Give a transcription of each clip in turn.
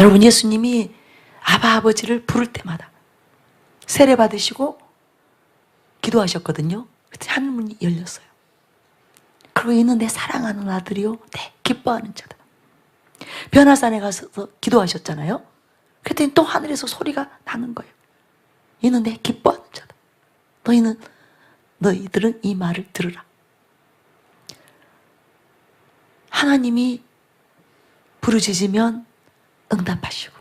여러분, 예수님이 아바 아버지를 부를 때마다 세례 받으시고 기도하셨거든요. 그때 하늘문이 열렸어요. 그리고 이는 내 사랑하는 아들이요 내 기뻐하는 자다. 변화산에 가서 기도하셨잖아요. 그랬더니 또 하늘에서 소리가 나는 거예요. 이는 내 기뻐하는 자다. 너희들은 이 말을 들으라. 하나님이 부르짖으면 응답하시고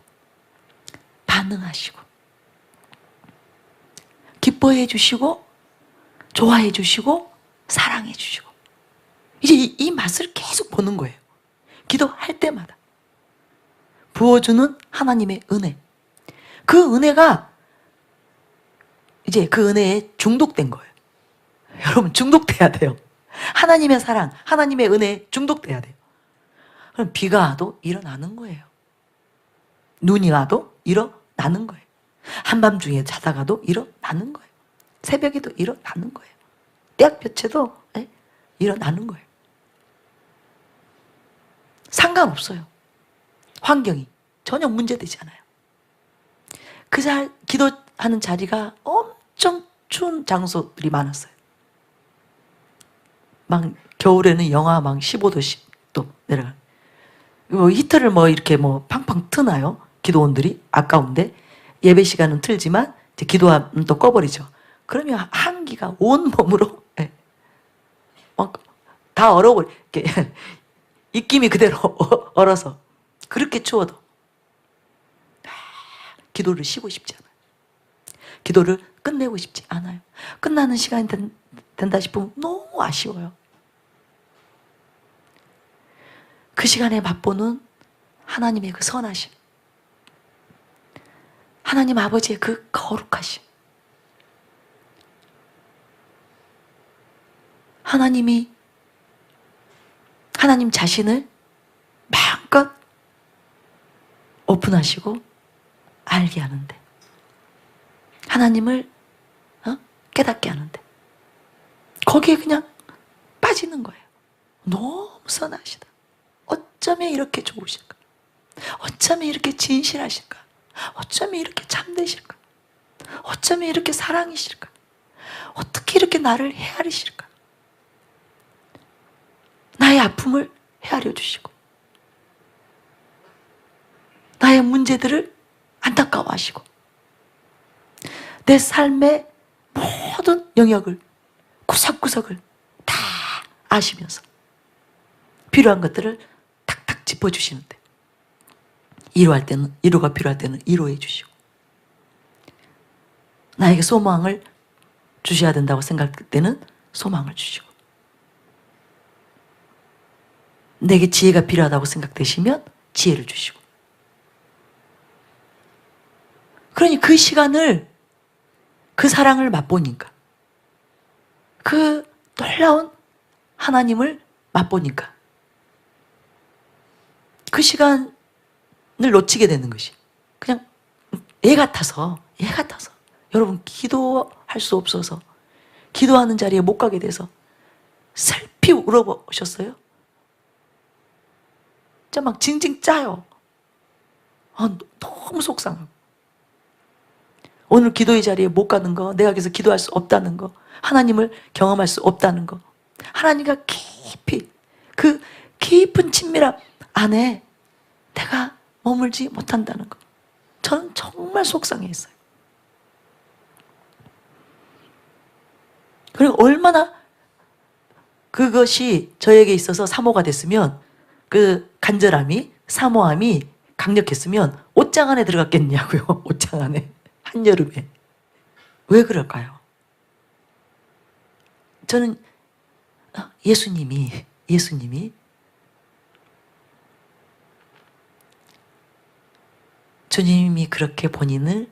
반응하시고 기뻐해 주시고 좋아해 주시고 사랑해 주시고, 이제 이 맛을 계속 보는 거예요. 기도할 때마다 부어주는 하나님의 은혜, 그 은혜가 이제 그 은혜에 중독된 거예요. 여러분, 중독돼야 돼요. 하나님의 사랑, 하나님의 은혜에 중독돼야 돼요. 그럼 비가 와도 일어나는 거예요. 눈이 와도 일어나는 거예요. 한밤중에 자다가도 일어나는 거예요. 새벽에도 일어나는 거예요. 떼약볕에도 일어나는 거예요. 상관없어요. 환경이 전혀 문제되지 않아요. 기도하는 자리가 엄청 추운 장소들이 많았어요. 막 겨울에는 영하 막 15도씩 또 내려가. 히터를 이렇게 팡팡 트나요? 기도원들이 아까운데 예배 시간은 틀지만 이제 기도하면 또 꺼버리죠. 그러면 한기가 온 몸으로 막 다 얼어버려. 입김이 그대로 얼어서 그렇게 추워도 기도를 쉬고 싶지 않아요. 기도를 끝내고 싶지 않아요. 끝나는 시간이 된다 싶으면 너무 아쉬워요. 그 시간에 맛보는 하나님의 그 선하심, 하나님 아버지의 그 거룩하심, 하나님 자신을 마음껏 오픈하시고 알게 하는데, 하나님을 깨닫게 하는데 거기에 그냥 빠지는 거예요. 너무 선하시다. 어쩌면 이렇게 좋으실까? 어쩌면 이렇게 진실하실까? 어쩌면 이렇게 참되실까? 어쩌면 이렇게 사랑이실까? 어떻게 이렇게 나를 헤아리실까? 나의 아픔을 헤아려 주시고 나의 문제들을 안타까워하시고 내 삶의 모든 영역을 구석구석을 다 아시면서 필요한 것들을 탁탁 짚어주시는데, 위로가 필요할 때는 위로해 주시고, 나에게 소망을 주셔야 된다고 생각할 때는 소망을 주시고, 내게 지혜가 필요하다고 생각되시면 지혜를 주시고. 그러니 그 시간을, 그 사랑을 맛보니까, 그 놀라운 하나님을 맛보니까 그 시간을 놓치게 되는 것이 그냥 애 같아서 여러분, 기도할 수 없어서 기도하는 자리에 못 가게 돼서 슬피 울어보셨어요? 진짜 막 징징 짜요. 너무 속상하고, 오늘 기도의 자리에 못 가는 거, 내가 계속 기도할 수 없다는 거, 하나님을 경험할 수 없다는 거, 하나님과 깊이 그 깊은 친밀함 안에 내가 머물지 못한다는 거, 저는 정말 속상했어요. 그리고 얼마나 그것이 저에게 있어서 사모가 됐으면, 그 간절함이, 사모함이 강력했으면 옷장 안에 들어갔겠냐고요. 옷장 안에. 한여름에. 왜 그럴까요? 저는 예수님이 주님이 그렇게 본인을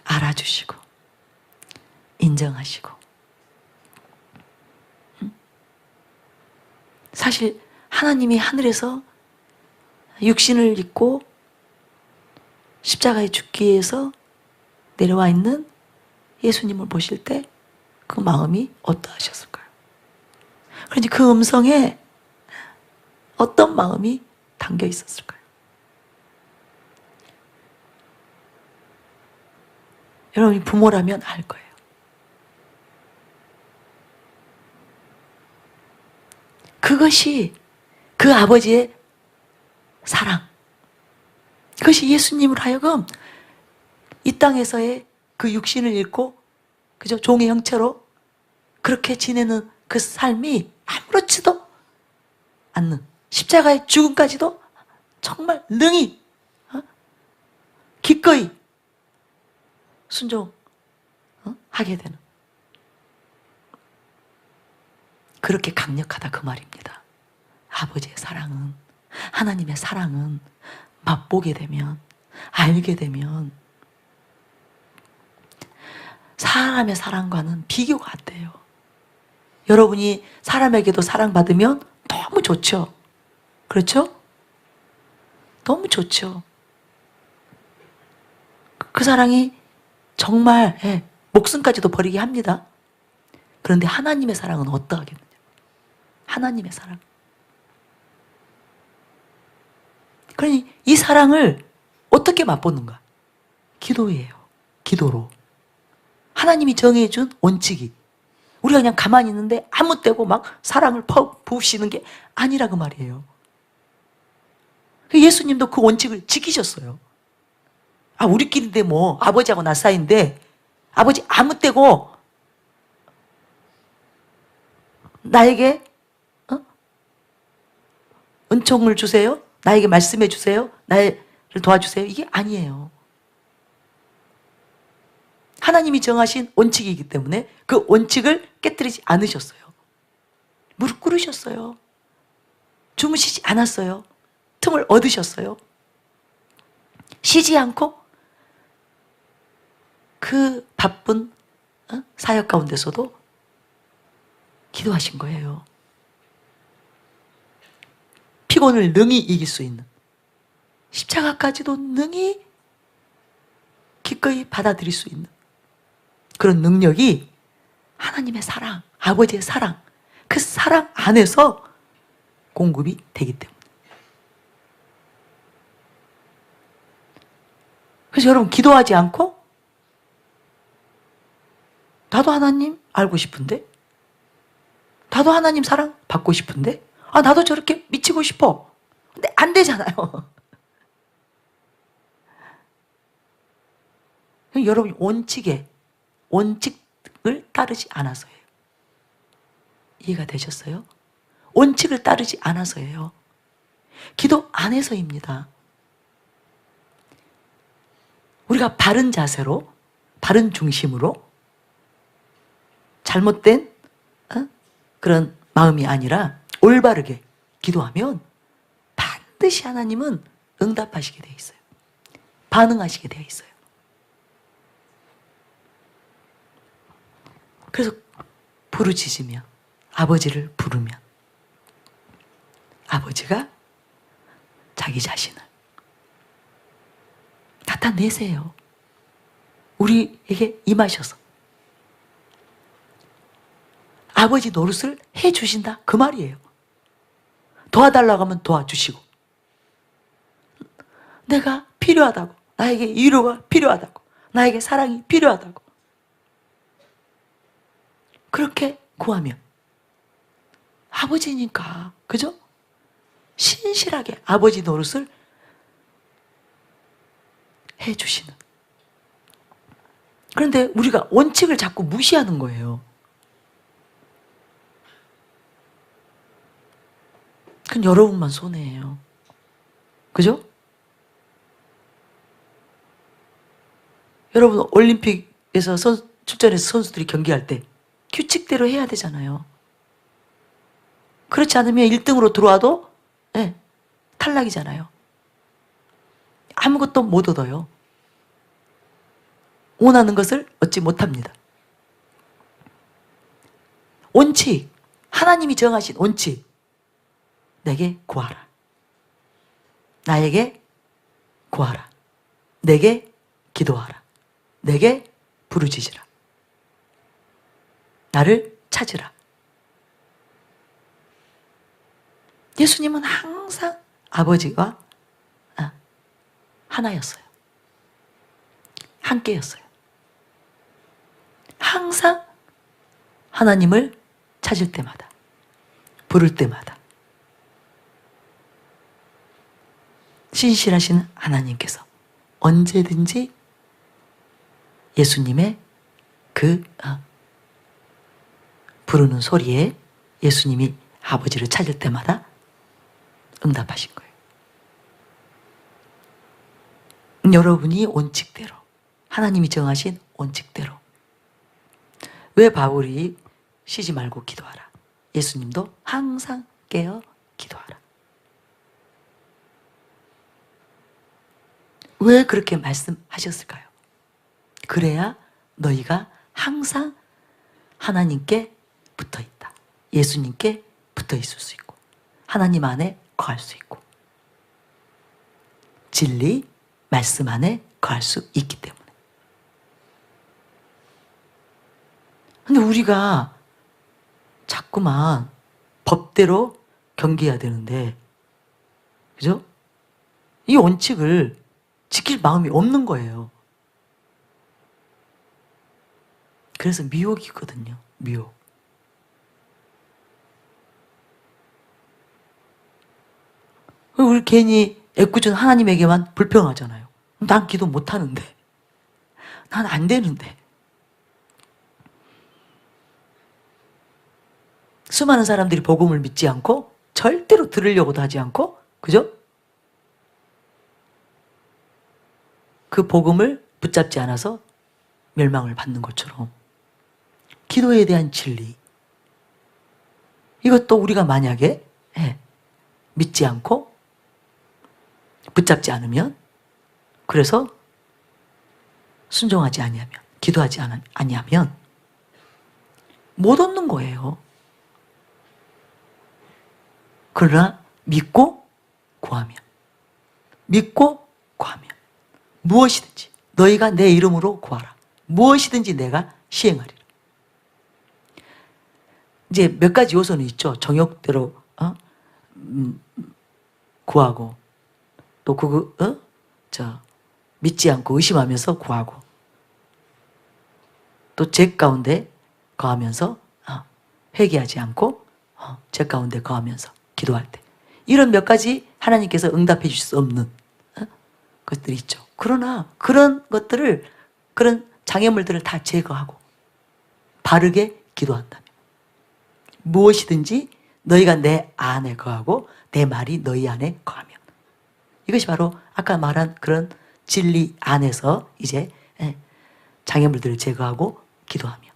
알아주시고 인정하시고, 사실 하나님이 하늘에서 육신을 입고 십자가에 죽기 위해서 내려와 있는 예수님을 보실 때 그 마음이 어떠하셨을까요? 그런지 그 음성에 어떤 마음이 담겨 있었을 거예요. 여러분이 부모라면 알 거예요. 그것이 그 아버지의 사랑, 그것이 예수님으로 하여금 이 땅에서의 그 육신을 잃고 그저 종의 형체로 그렇게 지내는 그 삶이 아무렇지도 않는 십자가의 죽음까지도 정말 능히 기꺼이 순종하게 되는, 그렇게 강력하다 그 말입니다. 아버지의 사랑은, 하나님의 사랑은 맛보게 되면, 알게 되면 사람의 사랑과는 비교가 안 돼요. 여러분이 사람에게도 사랑받으면 너무 좋죠. 그렇죠? 너무 좋죠. 그 사랑이 정말 목숨까지도 버리게 합니다. 그런데 하나님의 사랑은 어떠하겠느냐. 하나님의 사랑. 그러니 이 사랑을 어떻게 맛보는가? 기도예요. 기도로. 하나님이 정해준 원칙이, 우리가 그냥 가만히 있는데 아무 때고 막 사랑을 부으시는 게 아니라 그 말이에요. 예수님도 그 원칙을 지키셨어요. 우리끼리인데 뭐 아버지하고 나 사이인데 아버지 아무 때고 나에게 은총을 주세요, 나에게 말씀해 주세요, 나를 도와주세요, 이게 아니에요. 하나님이 정하신 원칙이기 때문에 그 원칙을 깨뜨리지 않으셨어요. 무릎 꿇으셨어요. 주무시지 않았어요. 틈을 얻으셨어요. 쉬지 않고 그 바쁜 사역 가운데서도 기도하신 거예요. 피곤을 능히 이길 수 있는, 십자가까지도 능히 기꺼이 받아들일 수 있는 그런 능력이 하나님의 사랑, 아버지의 사랑, 그 사랑 안에서 공급이 되기 때문에. 그래서 여러분, 기도하지 않고 나도 하나님 알고 싶은데, 나도 하나님 사랑 받고 싶은데, 나도 저렇게 미치고 싶어. 근데 안 되잖아요. 여러분이 원칙을 따르지 않아서예요. 이해가 되셨어요? 원칙을 따르지 않아서예요. 기도 안에서입니다. 우리가 바른 자세로, 바른 중심으로, 잘못된 그런 마음이 아니라 올바르게 기도하면 반드시 하나님은 응답하시게 되어 있어요. 반응하시게 되어 있어요. 그래서 부르짖으며 아버지를 부르면 아버지가 자기 자신을 나타내세요. 우리에게 임하셔서 아버지 노릇을 해주신다 그 말이에요. 도와달라고 하면 도와주시고, 내가 필요하다고, 나에게 위로가 필요하다고, 나에게 사랑이 필요하다고 그렇게 구하면 아버지니까, 그죠? 신실하게 아버지 노릇을 해주시는. 그런데 우리가 원칙을 자꾸 무시하는 거예요. 그건 여러분만 손해예요. 그죠? 여러분, 올림픽에서 출전해서 선수들이 경기할 때 규칙대로 해야 되잖아요. 그렇지 않으면 1등으로 들어와도 탈락이잖아요. 아무것도 못 얻어요. 원하는 것을 얻지 못합니다. 원칙, 하나님이 정하신 원칙, 내게 구하라. 나에게 구하라. 내게 기도하라. 내게 부르짖으라. 나를 찾으라. 예수님은 항상 아버지가 하나였어요. 함께였어요. 항상 하나님을 찾을 때마다, 부를 때마다 신실하신 하나님께서 언제든지 예수님의 그 부르는 소리에 예수님이 아버지를 찾을 때마다 응답하신 거예요. 여러분이 원칙대로, 하나님이 정하신 원칙대로. 왜 바울이 쉬지 말고 기도하라, 예수님도 항상 깨어 기도하라. 왜 그렇게 말씀하셨을까요? 그래야 너희가 항상 하나님께 붙어 있다, 예수님께 붙어 있을 수 있고 하나님 안에 거할 수 있고 진리, 말씀 안에 거할 수 있기 때문에. 근데 우리가 자꾸만 법대로 경계해야 되는데, 그죠? 이 원칙을 지킬 마음이 없는 거예요. 그래서 미혹이 있거든요. 미혹. 우리 괜히 애꿎은 하나님에게만 불평하잖아요. 난 기도 못하는데, 난 안 되는데. 수많은 사람들이 복음을 믿지 않고 절대로 들으려고도 하지 않고, 그죠? 그 복음을 붙잡지 않아서 멸망을 받는 것처럼 기도에 대한 진리, 이것도 우리가 만약에 믿지 않고 붙잡지 않으면, 그래서 순종하지 아니하면, 기도하지 아니하면 못 얻는 거예요. 그러나 믿고 구하면, 믿고 구하면 무엇이든지 너희가 내 이름으로 구하라, 무엇이든지 내가 시행하리라. 이제 몇 가지 요소는 있죠. 정욕대로 구하고, 또 믿지 않고 의심하면서 구하고, 또 죄 가운데 거하면서 회개하지 않고 죄 가운데 거하면서 기도할 때, 이런 몇 가지 하나님께서 응답해 주실 수 없는 것들이 있죠. 그러나 그런 것들을, 그런 장애물들을 다 제거하고 바르게 기도한다면, 무엇이든지 너희가 내 안에 거하고 내 말이 너희 안에 거하면, 이것이 바로 아까 말한 그런 진리 안에서 이제 장애물들을 제거하고 기도하면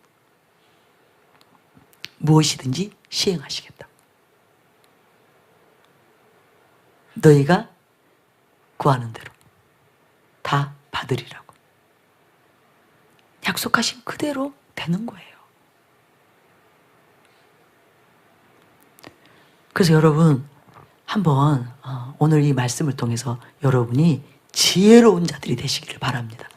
무엇이든지 시행하시겠다. 너희가 구하는 대로 다 받으리라고. 약속하신 그대로 되는 거예요. 그래서 여러분, 한번 오늘 이 말씀을 통해서 여러분이 지혜로운 자들이 되시기를 바랍니다.